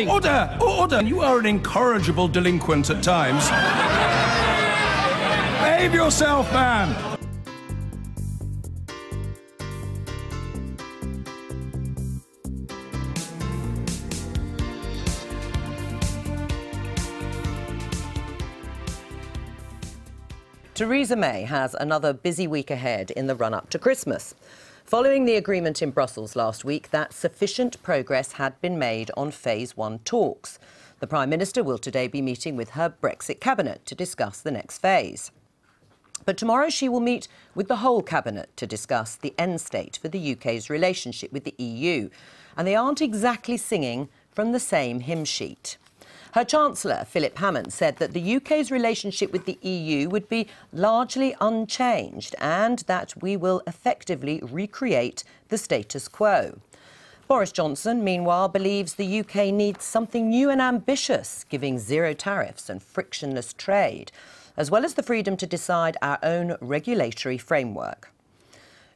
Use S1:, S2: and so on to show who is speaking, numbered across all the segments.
S1: Order! Order! You are an incorrigible delinquent at times. Behave yourself, man!
S2: Theresa May has another busy week ahead in the run-up to Christmas. Following the agreement in Brussels last week that sufficient progress had been made on Phase 1 talks. The Prime Minister will today be meeting with her Brexit cabinet to discuss the next phase. But tomorrow she will meet with the whole cabinet to discuss the end state for the UK's relationship with the EU. And they aren't exactly singing from the same hymn sheet. Her Chancellor, Philip Hammond, said that the UK's relationship with the EU would be largely unchanged and that we will effectively recreate the status quo. Boris Johnson, meanwhile, believes the UK needs something new and ambitious, giving zero tariffs and frictionless trade, as well as the freedom to decide our own regulatory framework.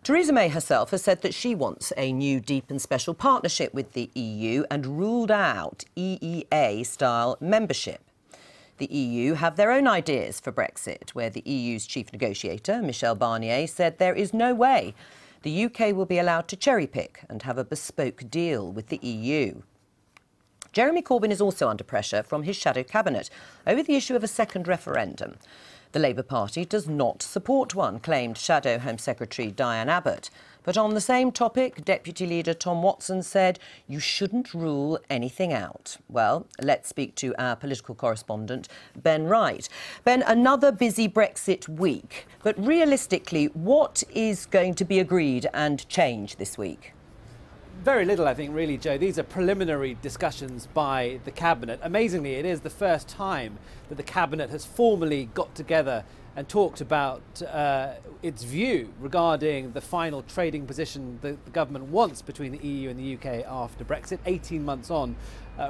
S2: Theresa May herself has said that she wants a new deep and special partnership with the EU and ruled out EEA-style membership. The EU have their own ideas for Brexit, where the EU's chief negotiator, Michel Barnier, said there is no way the UK will be allowed to cherry-pick and have a bespoke deal with the EU. Jeremy Corbyn is also under pressure from his shadow cabinet over the issue of a second referendum. The Labour Party does not support one, claimed Shadow Home Secretary Diane Abbott. But on the same topic, Deputy Leader Tom Watson said you shouldn't rule anything out. Well, let's speak to our political correspondent, Ben Wright. Ben, another busy Brexit week. But realistically, what is going to be agreed and changed this week?
S3: Very little, I think, really, Joe. These are preliminary discussions by the Cabinet. Amazingly, it is the first time that the Cabinet has formally got together and talked about its view regarding the final trading position the government wants between the EU and the UK after Brexit, 18 months on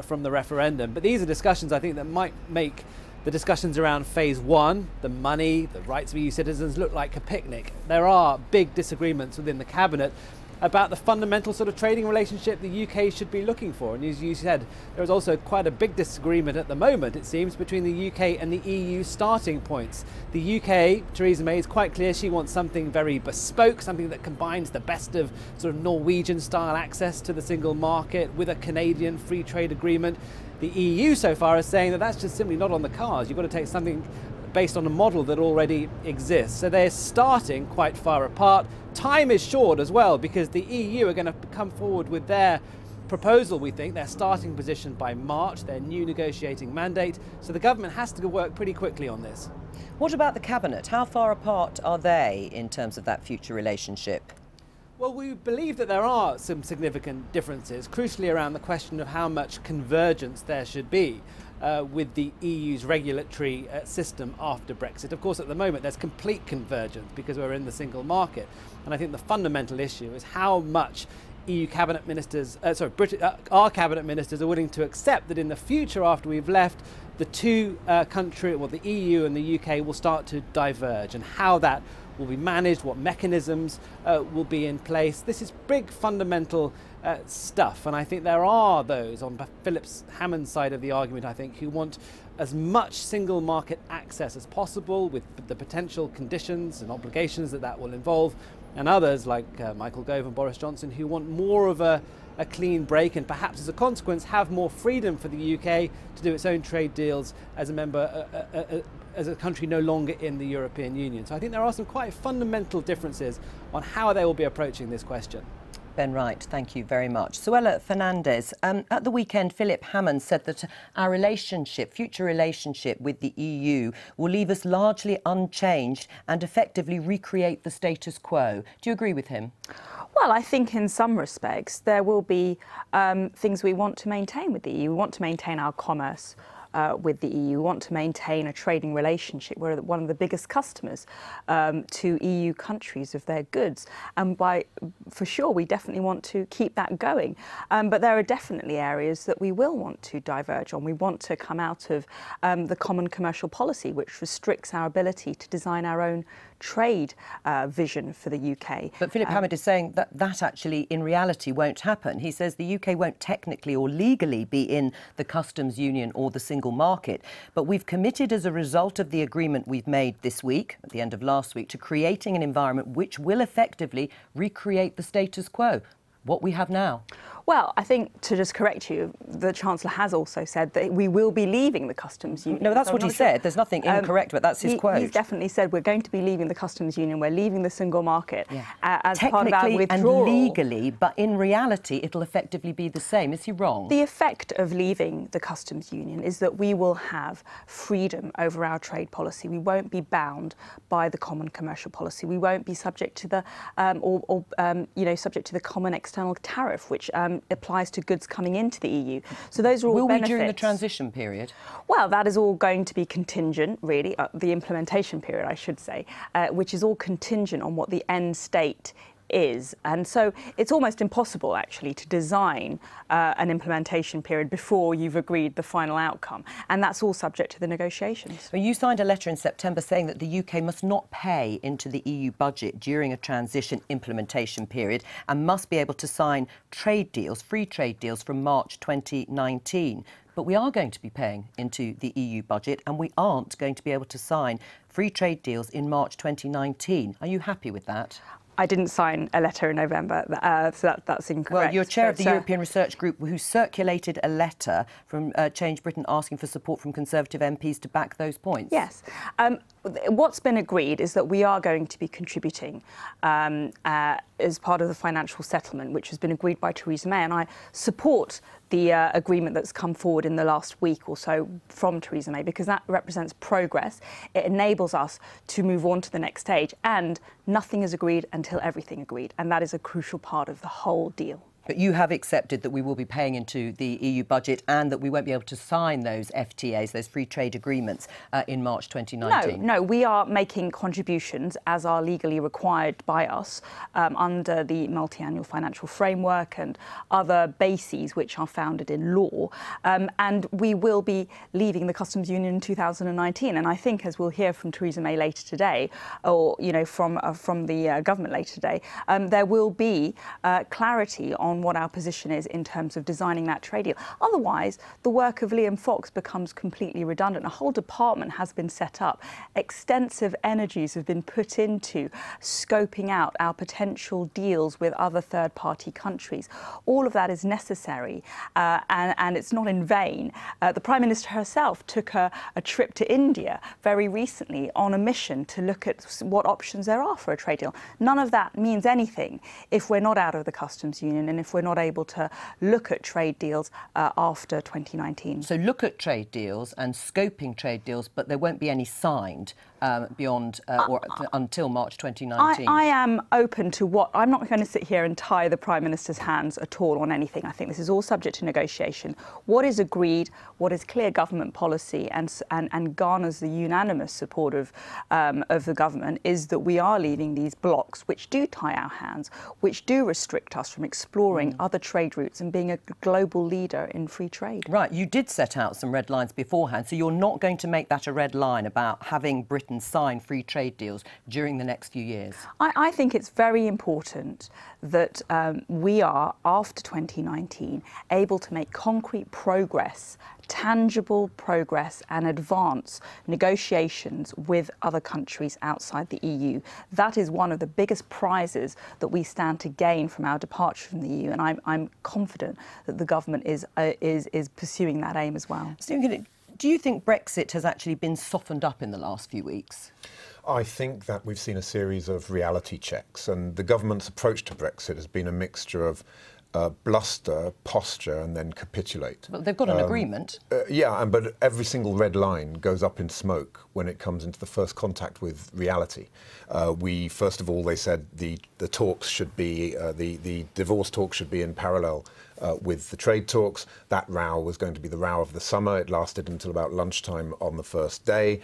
S3: from the referendum. But these are discussions, I think, that might make the discussions around Phase 1, the money, the rights of EU citizens, look like a picnic. There are big disagreements within the Cabinet about the fundamental sort of trading relationship the UK should be looking for. And as you said, there is also quite a big disagreement at the moment, it seems, between the UK and the EU starting points. The UK, Theresa May, is quite clear she wants something very bespoke, something that combines the best of sort of Norwegian-style access to the single market with a Canadian free trade agreement. The EU so far is saying that that's just simply not on the cards. You've got to take something based on a model that already exists. So they're starting quite far apart. Time is short as well because the EU are going to come forward with their proposal, we think, their starting position by March, their new negotiating mandate. So the government has to work pretty quickly on this.
S2: What about the Cabinet? How far apart are they in terms of that future relationship?
S3: Well, we believe that there are some significant differences, crucially around the question of how much convergence there should be with the EU's regulatory system after Brexit. Of course, at the moment, there's complete convergence because we're in the single market. And I think the fundamental issue is how much EU cabinet ministers, our cabinet ministers are willing to accept that in the future, after we've left, the the EU and the UK will start to diverge, and how that will be managed, what mechanisms will be in place. This is big fundamental stuff, and I think there are those on Philip Hammond's side of the argument, I think, who want as much single market access as possible with the potential conditions and obligations that will involve, and others like Michael Gove and Boris Johnson who want more of a clean break and perhaps as a consequence have more freedom for the UK to do its own trade deals as a member, as a country no longer in the European Union. So I think there are some quite fundamental differences on how they will be approaching this question.
S2: Ben Wright, thank you very much. Suella Fernandez, at the weekend, Philip Hammond said that our future relationship with the EU will leave us largely unchanged and effectively recreate the status quo. Do you agree with him?
S4: Well, I think in some respects there will be things we want to maintain with the EU. We want to maintain our commerce with the EU. We want to maintain a trading relationship. We're one of the biggest customers to EU countries of their goods, and for sure we definitely want to keep that going. But there are definitely areas that we will want to diverge on. We want to come out of the common commercial policy, which restricts our ability to design our own trade vision for the UK.
S2: But Philip Hammond is saying that that actually in reality won't happen. He says the UK won't technically or legally be in the customs union or the single market, but we've committed as a result of the agreement we've made this week, at the end of last week, to creating an environment which will effectively recreate the status quo, what we have now.
S4: Well, I think, to just correct you, the Chancellor has also said that we will be leaving the customs union.
S2: No, that's what he said. There's nothing incorrect, but that's his quote.
S4: He's definitely said we're going to be leaving the customs union, we're leaving the single market as part of our withdrawal.
S2: Technically and legally, but in reality, it'll effectively be the same. Is he wrong?
S4: The effect of leaving the customs union is that we will have freedom over our trade policy. We won't be bound by the common commercial policy. We won't be subject to the, subject to the common external tariff, which applies to goods coming into the EU. So those are all benefits.
S2: Will we during the transition period?
S4: Well, that is all going to be contingent, really, the implementation period, I should say, which is all contingent on what the end state is. And so it's almost impossible, actually, to design an implementation period before you've agreed the final outcome. And that's all subject to the negotiations.
S2: Well, you signed a letter in September saying that the UK must not pay into the EU budget during a transition implementation period and must be able to sign trade deals, free trade deals, from March 2019. But we are going to be paying into the EU budget and we aren't going to be able to sign free trade deals in March 2019. Are you happy with that?
S4: I didn't sign a letter in November, so that's incorrect.
S2: Well, you're chair of the European Research Group who circulated a letter from Change Britain asking for support from Conservative MPs to back those points.
S4: Yes. What's been agreed is that we are going to be contributing as part of the financial settlement, which has been agreed by Theresa May, and I support the agreement that's come forward in the last week or so from Theresa May, because that represents progress. It enables us to move on to the next stage, and nothing is agreed until everything agreed, and that is a crucial part of the whole deal.
S2: But you have accepted that we will be paying into the EU budget and that we won't be able to sign those FTAs, those free trade agreements, in March 2019?
S4: No, we are making contributions as are legally required by us under the multi-annual financial framework and other bases which are founded in law. And we will be leaving the customs union in 2019. And I think, as we'll hear from Theresa May later today, or from the government later today, there will be clarity on what our position is in terms of designing that trade deal. Otherwise, the work of Liam Fox becomes completely redundant. A whole department has been set up. Extensive energies have been put into scoping out our potential deals with other third-party countries. All of that is necessary, and it's not in vain. The Prime Minister herself took a trip to India very recently on a mission to look at what options there are for a trade deal. None of that means anything if we're not out of the customs union and if we're not able to look at trade deals after 2019.
S2: So look at trade deals and scoping trade deals, but there won't be any signed beyond or until March 2019.
S4: I am open to what... I'm not going to sit here and tie the Prime Minister's hands at all on anything. I think this is all subject to negotiation. What is agreed, what is clear government policy and garners the unanimous support of the government is that we are leaving these blocks which do tie our hands, which do restrict us from exploring other trade routes and being a global leader in free trade.
S2: Right, you did set out some red lines beforehand, so you're not going to make that a red line about having Britain sign free trade deals during the next few years?
S4: I think it's very important that we are, after 2019, able to make concrete progress, tangible progress and advance negotiations with other countries outside the EU. That is one of the biggest prizes that we stand to gain from our departure from the EU, and I'm confident that the government is pursuing that aim as well.
S2: Stephen, do you think Brexit has actually been softened up in the last few weeks?
S5: I think that we've seen a series of reality checks, and the government's approach to Brexit has been a mixture of bluster, posture, and then capitulate.
S2: But they've got an agreement.
S5: Yeah, but every single red line goes up in smoke when it comes into the first contact with reality. First of all, they said the talks should be, the divorce talks should be in parallel with the trade talks. That row was going to be the row of the summer. It lasted until about lunchtime on the first day.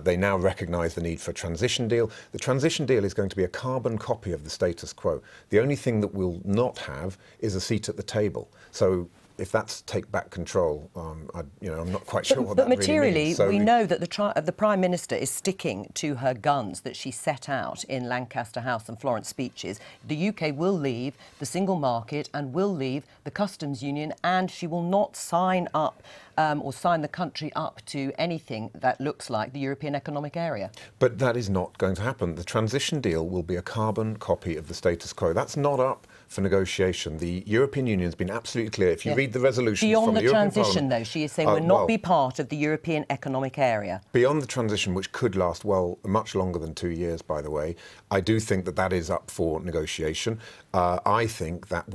S5: They now recognise the need for a transition deal. The transition deal is going to be a carbon copy of the status quo. The only thing that we'll not have is a seat at the table. So if that's take back control, I'm not quite sure what that really means. But materially,
S2: we know that the Prime Minister is sticking to her guns that she set out in Lancaster House and Florence speeches. The UK will leave the single market and will leave the customs union, and she will not sign up or sign the country up to anything that looks like the European Economic Area.
S5: But that is not going to happen. The transition deal will be a carbon copy of the status quo. That's not up for negotiation. The European Union has been absolutely clear. If you read the resolutions
S2: beyond
S5: from the
S2: the
S5: European
S2: transition,
S5: Parliament,
S2: though, she is saying will not be part of the European Economic Area.
S5: Beyond the transition, which could last, much longer than 2 years, by the way, I do think that that is up for negotiation. I think that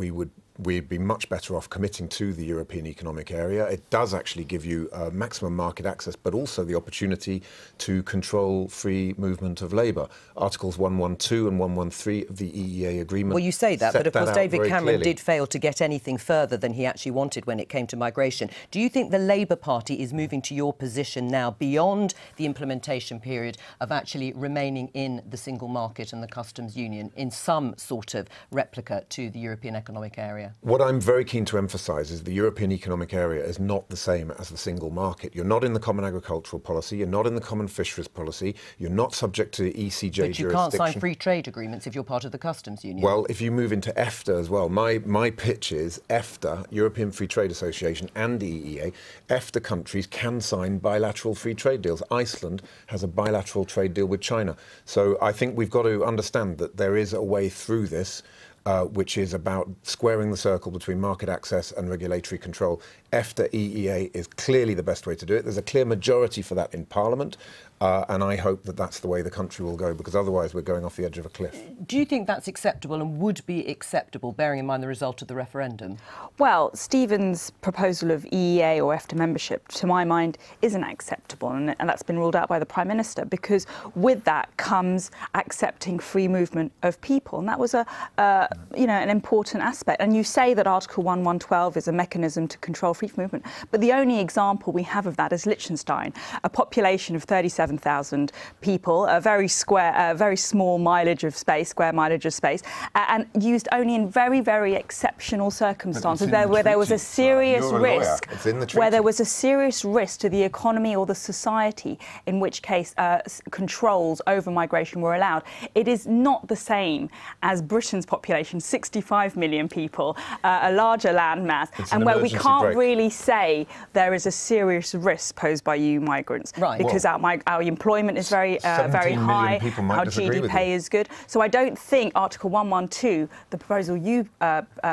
S5: we'd be much better off committing to the European Economic Area. It does actually give you maximum market access, but also the opportunity to control free movement of labour. Articles 112 and 113 of the EEA agreement.
S2: Well, you say that, but of course David Cameron did fail to get anything further than he actually wanted when it came to migration. Do you think the Labour Party is moving to your position now beyond the implementation period of actually remaining in the single market and the customs union in some sort of replica to the European Economic Area?
S5: What I'm very keen to emphasise is the European Economic Area is not the same as the single market. You're not in the common agricultural policy, you're not in the common fisheries policy, you're not subject to ECJ jurisdiction.
S2: But you can't sign free trade agreements if you're part of the customs union.
S5: Well, if you move into EFTA as well, my pitch is EFTA, European Free Trade Association, and EEA, EFTA countries can sign bilateral free trade deals. Iceland has a bilateral trade deal with China. So I think we've got to understand that there is a way through this, which is about squaring the circle between market access and regulatory control. EFTA EEA is clearly the best way to do it. There's a clear majority for that in Parliament, and I hope that that's the way the country will go, because otherwise we're going off the edge of a cliff.
S2: Do you think that's acceptable and would be acceptable, bearing in mind the result of the referendum?
S4: Well, Stephen's proposal of EEA or EFTA membership, to my mind, isn't acceptable, and that's been ruled out by the Prime Minister, because with that comes accepting free movement of people, and that was an important aspect. And you say that Article 112 is a mechanism to control free movement, but the only example we have of that is Liechtenstein, a population of 37,000 people, a very small mileage of space, square mileage of space, and used only in very, very exceptional circumstances where there was a serious risk, where there was a serious risk to the economy or the society, in which case controls over migration were allowed. It is not the same as Britain's population, 65 million people, a larger landmass, and where we can't really say there is a serious risk posed by EU migrants, because our employment is very high, our GDP is good. So I don't think Article 112, the proposal you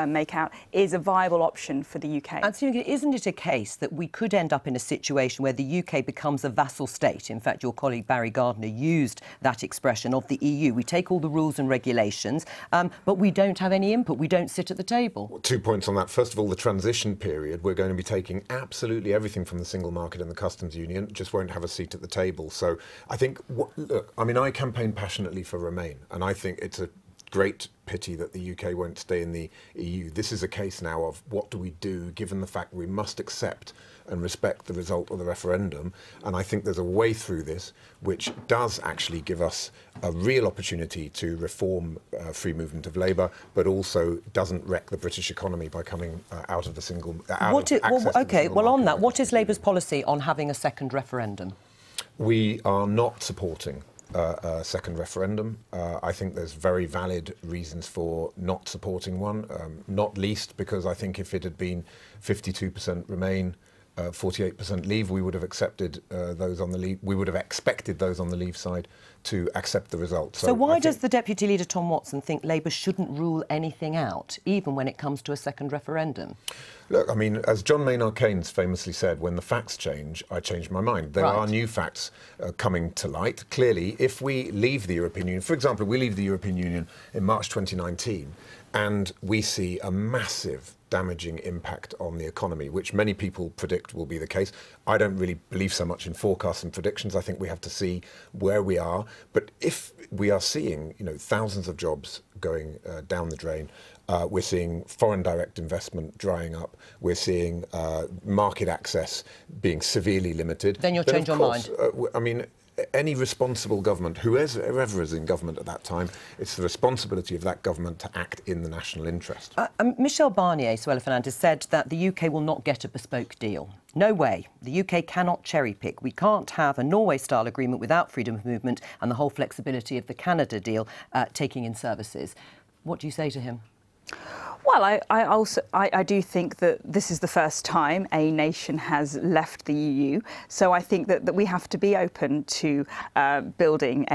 S4: make out, is a viable option for the UK.
S2: And isn't it a case that we could end up in a situation where the UK becomes a vassal state? In fact, your colleague Barry Gardiner used that expression of the EU. We take all the rules and regulations, but we don't have any input. We don't sit at the table.
S5: Well, 2 points on that. First of all, the transition period, we're going to be taking absolutely everything from the single market and the customs union, just won't have a seat at the table. So I think, look, I mean, I campaign passionately for Remain, and I think it's a great pity that the UK won't stay in the EU. This is a case now of what do we do, given the fact we must accept and respect the result of the referendum. And I think there's a way through this which does actually give us a real opportunity to reform free movement of labour, but also doesn't wreck the British economy by coming out of the single
S2: on that, what is Labour's policy on having a second referendum?
S5: We are not supporting a second referendum. I think there's very valid reasons for not supporting one, not least because I think if it had been 52% Remain, 48% Leave, we would have accepted those on the Leave. We would have expected those on the Leave side to accept the result.
S2: So why does the Deputy Leader Tom Watson think Labour shouldn't rule anything out, even when it comes to a second referendum?
S5: Look, I mean, as John Maynard Keynes famously said, when the facts change, I change my mind. There are new facts coming to light. Clearly, if we leave the European Union, for example, we leave the European Union in March 2019, and we see a massive damaging impact on the economy, which many people predict will be the case. I don't really believe so much in forecasts and predictions. I think we have to see where we are. But if we are seeing, thousands of jobs going down the drain, We're seeing foreign direct investment drying up. We're seeing market access being severely limited.
S2: Then you'll change your mind.
S5: I mean, any responsible government, whoever is in government at that time, it's the responsibility of that government to act in the national interest.
S2: Michel Barnier, Suella Fernandez, said that the UK will not get a bespoke deal. No way. The UK cannot cherry-pick. We can't have a Norway-style agreement without freedom of movement and the whole flexibility of the Canada deal taking in services. What do you say to him?
S4: Well, I do think that this is the first time a nation has left the EU, so I think that we have to be open to building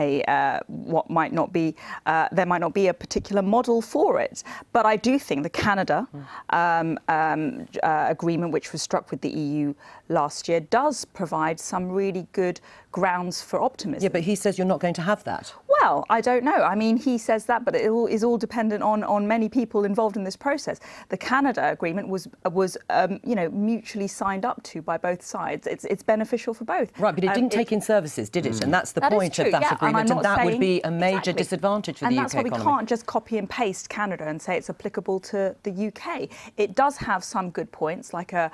S4: what might not be there might not be a particular model for it. But I do think the Canada agreement, which was struck with the EU last year, does provide some really good grounds for optimism.
S2: Yeah, but he says you're not going to have that.
S4: Well, I don't know. I mean, he says that, but it is all dependent on many people involved in this process. The Canada agreement was mutually signed up to by both sides. It's beneficial for both.
S2: Right, but it didn't take in services, did it? And that's the point of that agreement, and that would be a major disadvantage for the UK economy.
S4: And that's why we can't just copy and paste Canada and say it's applicable to the UK. It does have some good points, like an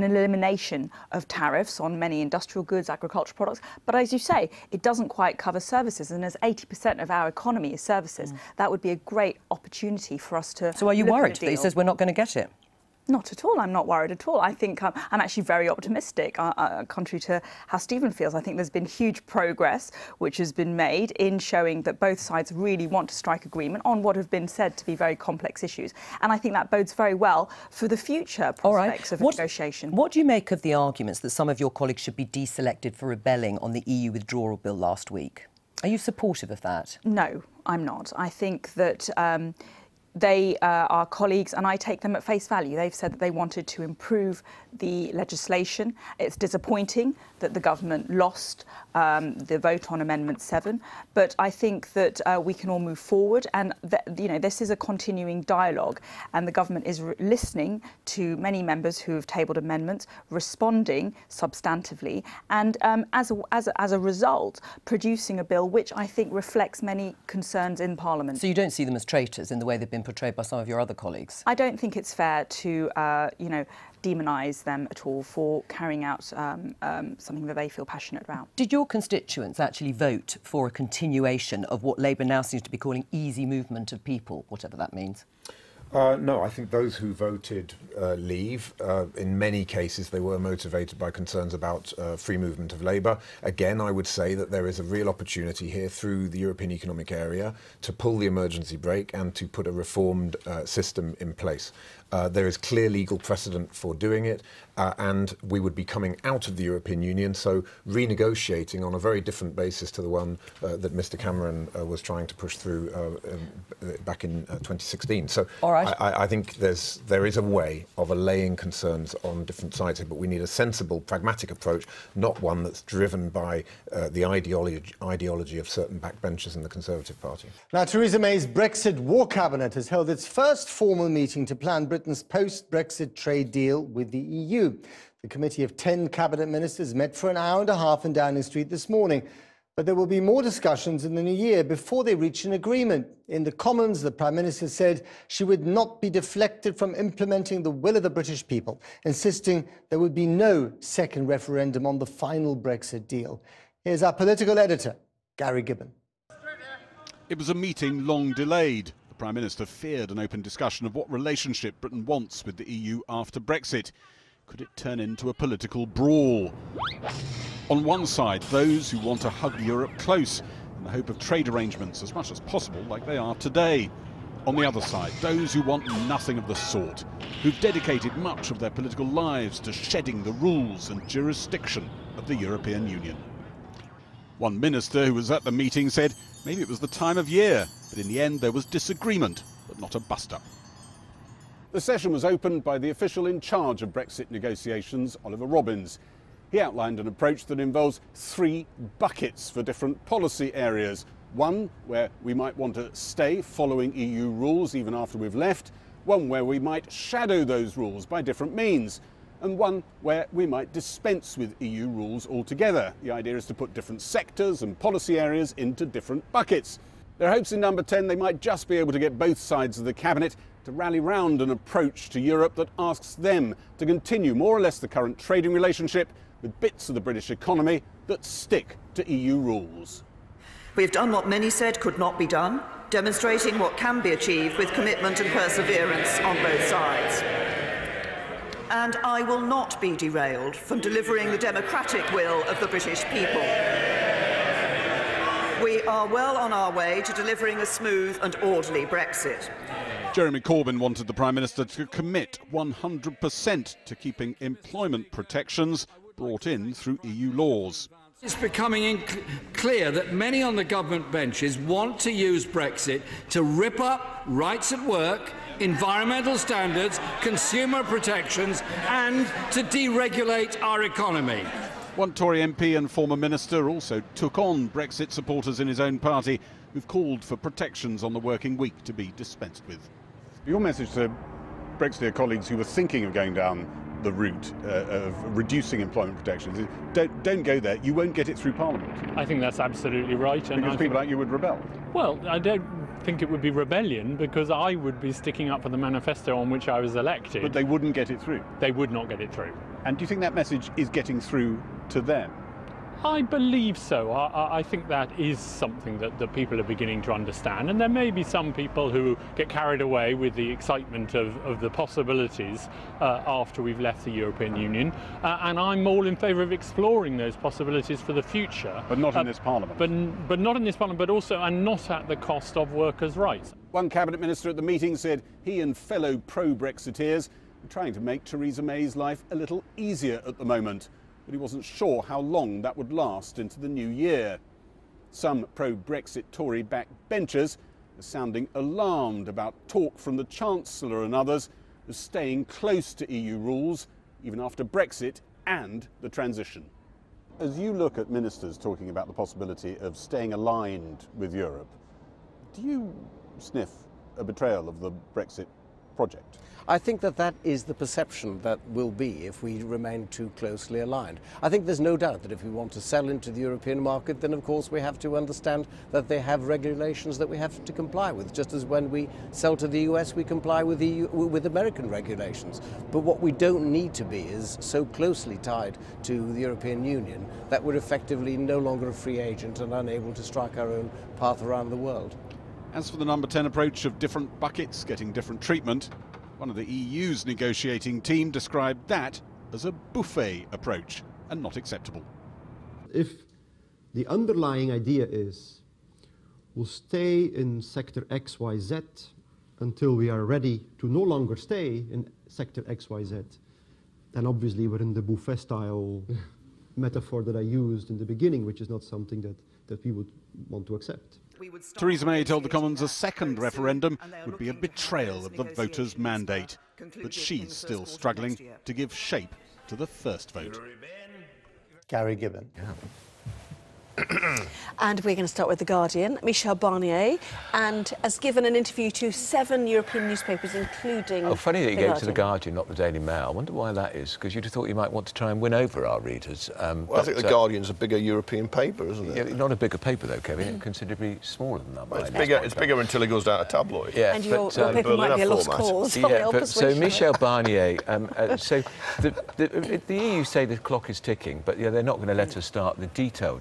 S4: elimination of tariffs on many industrial goods, agricultural products. But as you say, it doesn't quite cover services, and as 80% of our economy is services, that would be a great opportunity for us to.
S2: So are you worried that he says we're not going to get it?
S4: Not at all. I'm not worried at all. I think I'm actually very optimistic, contrary to how Stephen feels. I think there's been huge progress which has been made in showing that both sides really want to strike agreement on what have been said to be very complex issues. And I think that bodes very well for the future prospects of negotiation.
S2: What do you make of the arguments that some of your colleagues should be deselected for rebelling on the EU withdrawal bill last week? Are you supportive of that?
S4: No, I'm not. I think that they are colleagues, and I take them at face value. They've said that they wanted to improve the legislation. It's disappointing that the government lost the vote on Amendment 7, but I think that we can all move forward, and this is a continuing dialogue, and the government is listening to many members who have tabled amendments, responding substantively, and as a result, producing a bill which I think reflects many concerns in Parliament.
S2: So you don't see them as traitors in the way they've been portrayed by some of your other colleagues?
S4: I don't think it's fair to, demonise them at all for carrying out something that they feel passionate about.
S2: Did your constituents actually vote for a continuation of what Labour now seems to be calling easy movement of people, whatever that means?
S5: No, I think those who voted leave, in many cases they were motivated by concerns about free movement of labour. Again, I would say that there is a real opportunity here through the European Economic Area to pull the emergency brake and to put a reformed system in place. There is clear legal precedent for doing it, and we would be coming out of the European Union, so renegotiating on a very different basis to the one that Mr Cameron was trying to push through back in 2016. So
S2: all right.
S5: I think there is a way of allaying concerns on different sides here, but we need a sensible, pragmatic approach, not one that's driven by the ideology of certain backbenchers in the Conservative Party.
S6: Now, Theresa May's Brexit War Cabinet has held its first formal meeting to plan Britain's post-Brexit trade deal with the EU. The committee of 10 cabinet ministers met for an hour and a half in Downing Street this morning. But there will be more discussions in the new year before they reach an agreement. In the Commons, the Prime Minister said she would not be deflected from implementing the will of the British people, insisting there would be no second referendum on the final Brexit deal. Here's our political editor, Gary Gibbon.
S7: It was a meeting long delayed. The Prime Minister feared an open discussion of what relationship Britain wants with the EU after Brexit. Could it turn into a political brawl? On one side, those who want to hug Europe close in the hope of trade arrangements as much as possible like they are today. On the other side, those who want nothing of the sort, who've dedicated much of their political lives to shedding the rules and jurisdiction of the European Union. One minister who was at the meeting said maybe it was the time of year, but in the end there was disagreement, but not a bust-up. The session was opened by the official in charge of Brexit negotiations, Oliver Robbins. He outlined an approach that involves 3 buckets for different policy areas. One where we might want to stay following EU rules even after we've left, one where we might shadow those rules by different means, and one where we might dispense with EU rules altogether. The idea is to put different sectors and policy areas into different buckets. There are hopes in number 10 they might just be able to get both sides of the cabinet to rally round an approach to Europe that asks them to continue more or less the current trading relationship with bits of the British economy that stick to EU rules.
S8: We've done what many said could not be done, demonstrating what can be achieved with commitment and perseverance on both sides. And I will not be derailed from delivering the democratic will of the British people. We are well on our way to delivering a smooth and orderly Brexit.
S7: Jeremy Corbyn wanted the Prime Minister to commit 100% to keeping employment protections brought in through EU laws.
S9: It's becoming clear that many on the government benches want to use Brexit to rip up rights at work, environmental standards, consumer protections, and to deregulate our economy.
S7: One Tory MP and former minister also took on Brexit supporters in his own party who've called for protections on the working week to be dispensed with. Your message to Brexiteer colleagues who were thinking of going down the route of reducing employment protections is don't go there. You won't get it through Parliament.
S10: I think that's absolutely right. And
S7: because people like you would rebel.
S10: Well, I don't think it would be rebellion because I would be sticking up for the manifesto on which I was elected.
S7: But they wouldn't get it through.
S10: They would not get it through.
S7: And do you think that message is getting through to them?
S10: I believe so. I think that is something that people are beginning to understand. And there may be some people who get carried away with the excitement of the possibilities after we've left the European Union. And I'm all in favour of exploring those possibilities for the future.
S7: But not in this Parliament.
S10: But not in this Parliament, but also, and not at the cost of workers' rights.
S7: One Cabinet Minister at the meeting said he and fellow pro-Brexiteers are trying to make Theresa May's life a little easier at the moment. But he wasn't sure how long that would last into the new year. Some pro-Brexit Tory backbenchers are sounding alarmed about talk from the Chancellor and others of staying close to EU rules, even after Brexit and the transition. As you look at ministers talking about the possibility of staying aligned with Europe, do you sniff a betrayal of the Brexit project?
S11: I think that is the perception that will be if we remain too closely aligned. I think there's no doubt that if we want to sell into the European market, then of course we have to understand that they have regulations that we have to comply with, just as when we sell to the US we comply with American regulations. But what we don't need to be is so closely tied to the European Union that we're effectively no longer a free agent and unable to strike our own path around the world.
S7: As for the number 10 approach of different buckets getting different treatment, one of the EU's negotiating team described that as a buffet approach and not acceptable.
S12: If the underlying idea is we'll stay in sector XYZ until we are ready to no longer stay in sector XYZ, then obviously we're in the buffet style metaphor that I used in the beginning, which is not something that we would want to accept.
S7: Theresa May told the Commons a second referendum would be a betrayal of the voters' mandate, but she's still struggling to give shape to the first vote.
S6: Gary Gibbon.
S13: And we're going to start with The Guardian. Michel Barnier has given an interview to 7 European newspapers, including
S14: Oh, funny that you
S13: The
S14: gave it to
S13: Guardian.
S14: The Guardian, not the Daily Mail. I wonder why that is, because you'd have thought you might want to try and win over our readers.
S15: Well, I think The Guardian's a bigger European paper, isn't it?
S14: Yeah, not a bigger paper, though, Kevin. Considerably smaller than that.
S15: Well, it's bigger until it goes down to tabloid.
S14: Yeah,
S13: and your paper might be a lost cause.
S14: Yeah, but so Michel Barnier, so the EU say the clock is ticking, but yeah, they're not going to let us start the detailed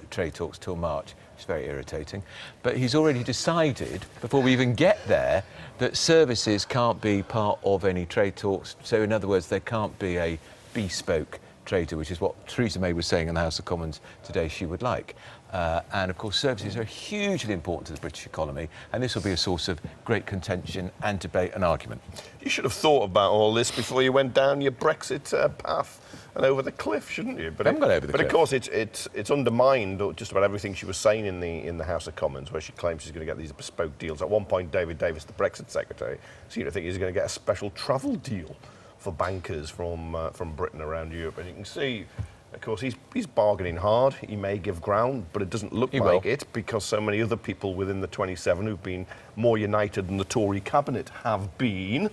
S14: trade talks till March. It's very irritating. But he's already decided, before we even get there, that services can't be part of any trade talks. So in other words, there can't be a bespoke trader, which is what Theresa May was saying in the House of Commons today she would like. And of course services are hugely important to the British economy, and this will be a source of great contention and debate and argument.
S15: You should have thought about all this before you went down your Brexit path and over the cliff, shouldn't you? But
S14: I haven't gone over the cliff.
S15: Of course it's undermined just about everything she was saying in the House of Commons, where she claims she's going to get these bespoke deals. At one point, David Davis, the Brexit secretary, seemed to think he's going to get a special travel deal for bankers from Britain around Europe. And you can see, of course, he's bargaining hard. He may give ground, but it doesn't look like it, because so many other people within the 27 who've been more united than the Tory cabinet have been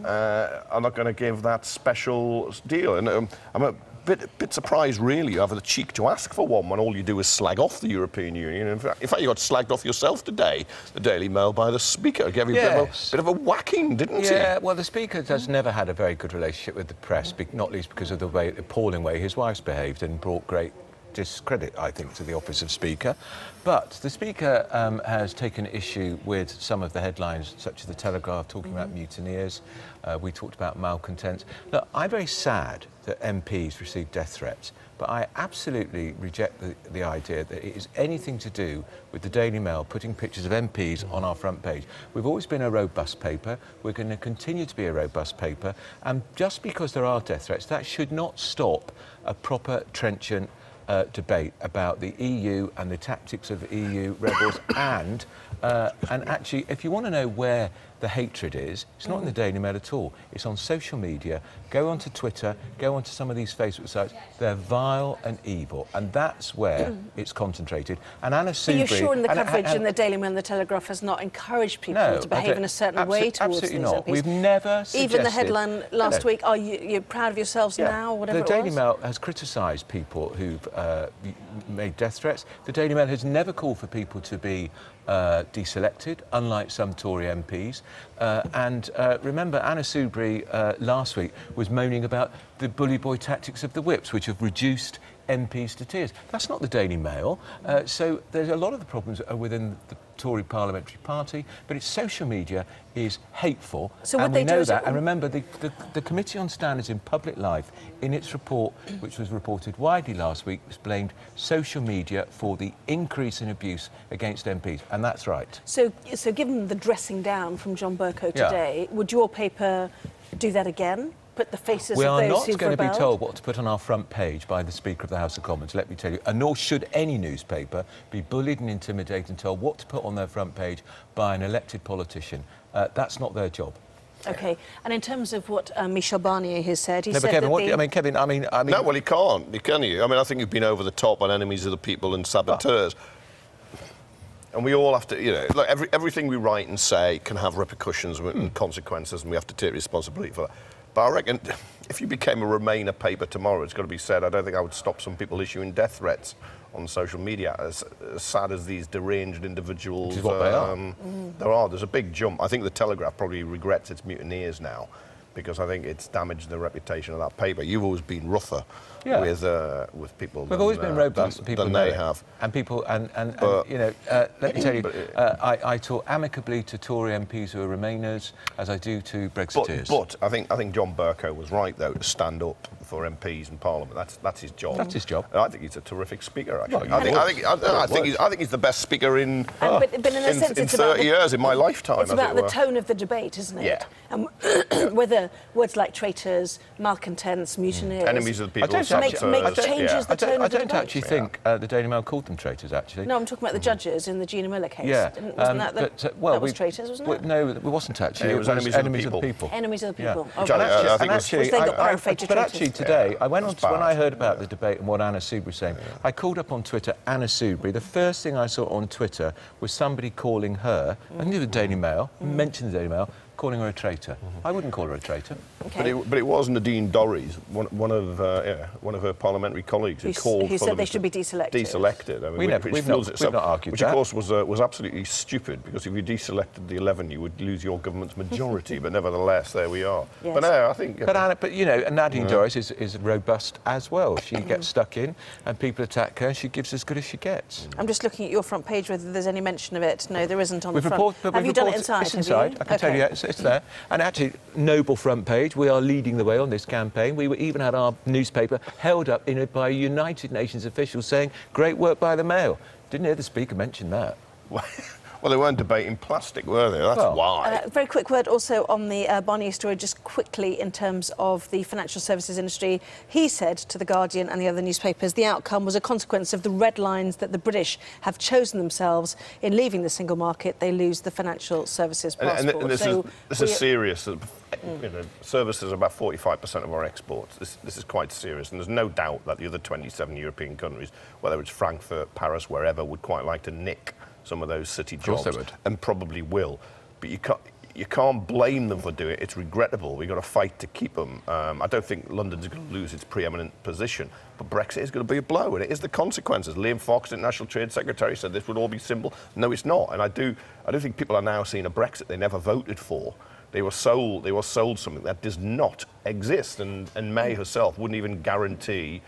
S15: are not going to give that special deal. And I'm bit surprised, really, you have the cheek to ask for one when all you do is slag off the European Union. In fact, you got slagged off yourself today, the Daily Mail, by the Speaker. Gave you a bit of a whacking, didn't he?
S14: Yeah, well, the Speaker has never had a very good relationship with the press, not least because of the appalling way his wife's behaved and brought great discredit, I think, to the office of Speaker. But the Speaker has taken issue with some of the headlines, such as the Telegraph talking about mutineers. We talked about malcontents. Look, I'm very sad that MPs receive death threats, but I absolutely reject the idea that it is anything to do with the Daily Mail putting pictures of MPs on our front page. We've always been a robust paper. We're going to continue to be a robust paper. And just because there are death threats, that should not stop a proper, trenchant debate about the EU and the tactics of EU rebels and actually, if you want to know where the hatred is, it's not in the Daily Mail at all. It's on social media. Go onto Twitter, go onto some of these Facebook sites. They're vile and evil, and that's where it's concentrated. And Anna Soubry...
S13: But you're sure in the coverage in the Daily Mail and the Telegraph has not encouraged people to behave in a certain way towards these MPs?
S14: Absolutely not. We've never suggested...
S13: Even the headline last week, are you're proud of yourselves now, or whatever it was?
S14: The Daily Mail has criticised people who've made death threats. The Daily Mail has never called for people to be deselected, unlike some Tory MPs. Remember, Anna Soubry last week was moaning about the bully boy tactics of the whips, which have reduced MPs to tears. That's not the Daily Mail. So there's a lot of the problems are within the Tory parliamentary party, but its social media is hateful,
S13: so
S14: and we know that. And remember, the Committee on Standards in Public Life, in its report, which was reported widely last week, has blamed social media for the increase in abuse against MPs, and that's right.
S13: So given the dressing down from John Bercow today, would your paper do that again? Put the faces of those who've rebelled? We are not going to be told what to put on our front page by the Speaker of the House of Commons, let me tell you, and nor should any newspaper be bullied and intimidated and told what to put on their front page by an elected politician. That's not their job. OK. And in terms of what Michel Barnier has said, he said
S15: Kevin,
S13: that
S15: Kevin, No, well, he can't, can you? I mean, I think you've been over the top on enemies of the people and saboteurs. And we all have to, you know, like everything we write and say can have repercussions and consequences, and we have to take responsibility for that. But I reckon if you became a Remainer paper tomorrow, it's got to be said, I don't think I would stop some people issuing death threats on social media, as sad as these deranged individuals.
S14: Which is what they are.
S15: There's a big jump. I think the Telegraph probably regrets its mutineers now, because I think it's damaged the reputation of that paper. You've always been rougher with people.
S14: We've always been robust
S15: than they have.
S14: And people, and you know, let me tell you, I talk amicably to Tory MPs who are Remainers, as I do to Brexiteers.
S15: But I think John Bercow was right, though, to stand up for MPs in Parliament. That's his job.
S14: That's his job.
S15: I think he's a terrific speaker, actually. I think he's the best speaker in 30 years in my lifetime.
S13: It's about the tone of the debate, isn't it?
S15: Yeah.
S13: And whether words like traitors, malcontents, mutineers,
S15: enemies of the people,
S13: changes the tone of the debate.
S14: I don't actually think the Daily Mail called them traitors, actually.
S13: No, I'm talking about the judges in the Gina Miller case.
S14: Yeah.
S13: Wasn't that was traitors, wasn't it?
S14: No, it wasn't actually.
S15: It was enemies of the people.
S13: Enemies of the people.
S14: But actually today, I went on to, when I heard about the debate and what Anna Soubry was saying, I called up on Twitter Anna Soubry. The first thing I saw on Twitter was somebody calling her, I think the Daily Mail, mentioned the Daily Mail, calling her a traitor. I wouldn't call her a traitor.
S15: Okay. But it was Nadine Dorries, one of her parliamentary colleagues, who
S13: said they should be deselected.
S15: Deselected. I mean,
S14: we've not argued
S15: which
S14: that.
S15: Of course was absolutely stupid, because if you deselected the 11, you would lose your government's majority. But nevertheless, there we are.
S13: Yes.
S15: But no, I think.
S14: But you know, Nadine Dorries is robust as well. She gets stuck in, and people attack her, and she gives as good as she gets.
S13: I'm just looking at your front page whether there's any mention of it. No, there isn't on the front. Have you done it inside?
S14: It's inside. I can tell you. It's there. And actually, noble front page. We are leading the way on this campaign. We even had our newspaper held up by United Nations officials saying, "Great work by the Mail." Didn't hear the Speaker mention that.
S15: Well, they weren't debating plastic, were they? That's why.
S13: Very quick word also on the Barnier story, just quickly in terms of the financial services industry. He said to The Guardian and the other newspapers the outcome was a consequence of the red lines that the British have chosen themselves. In leaving the single market, they lose the financial services passport.
S15: And this is serious. You know, services are about 45% of our exports. This is quite serious, and there's no doubt that the other 27 European countries, whether it's Frankfurt, Paris, wherever, would quite like to nick some of those city jobs, and probably will. But you can't blame them for doing it. It's regrettable. We've got to fight to keep them. I don't think London's going to lose its preeminent position, but Brexit is going to be a blow, and it is the consequences. Liam Fox, International Trade Secretary, said this would all be simple. No, it's not. And I do think people are now seeing a Brexit they never voted for. They were sold something that does not exist, and May herself wouldn't even guarantee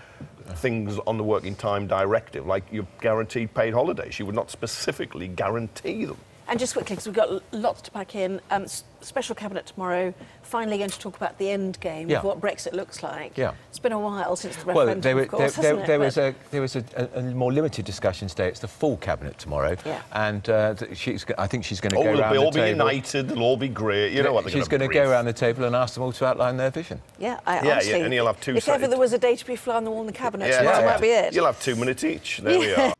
S15: things on the Working Time Directive, like your guaranteed paid holiday. She would not specifically guarantee them.
S16: And just quickly, because we've got lots to pack in, special cabinet tomorrow, finally going to talk about the end game of what Brexit looks like.
S14: Yeah.
S16: It's been a while since the referendum, of course, hasn't it?
S14: There was a more limited discussion today. It's the full cabinet tomorrow, and I think she's going to go around the table.
S15: They'll all be united. They'll all be great. You know what?
S14: She's going to go around the table and ask them all to outline their vision.
S16: Yeah, honestly,
S15: and you'll have 2
S16: if ever there was a day to be fly on the wall in the cabinet,
S15: tomorrow
S16: might be it.
S15: You'll have 2 minutes each. There we are.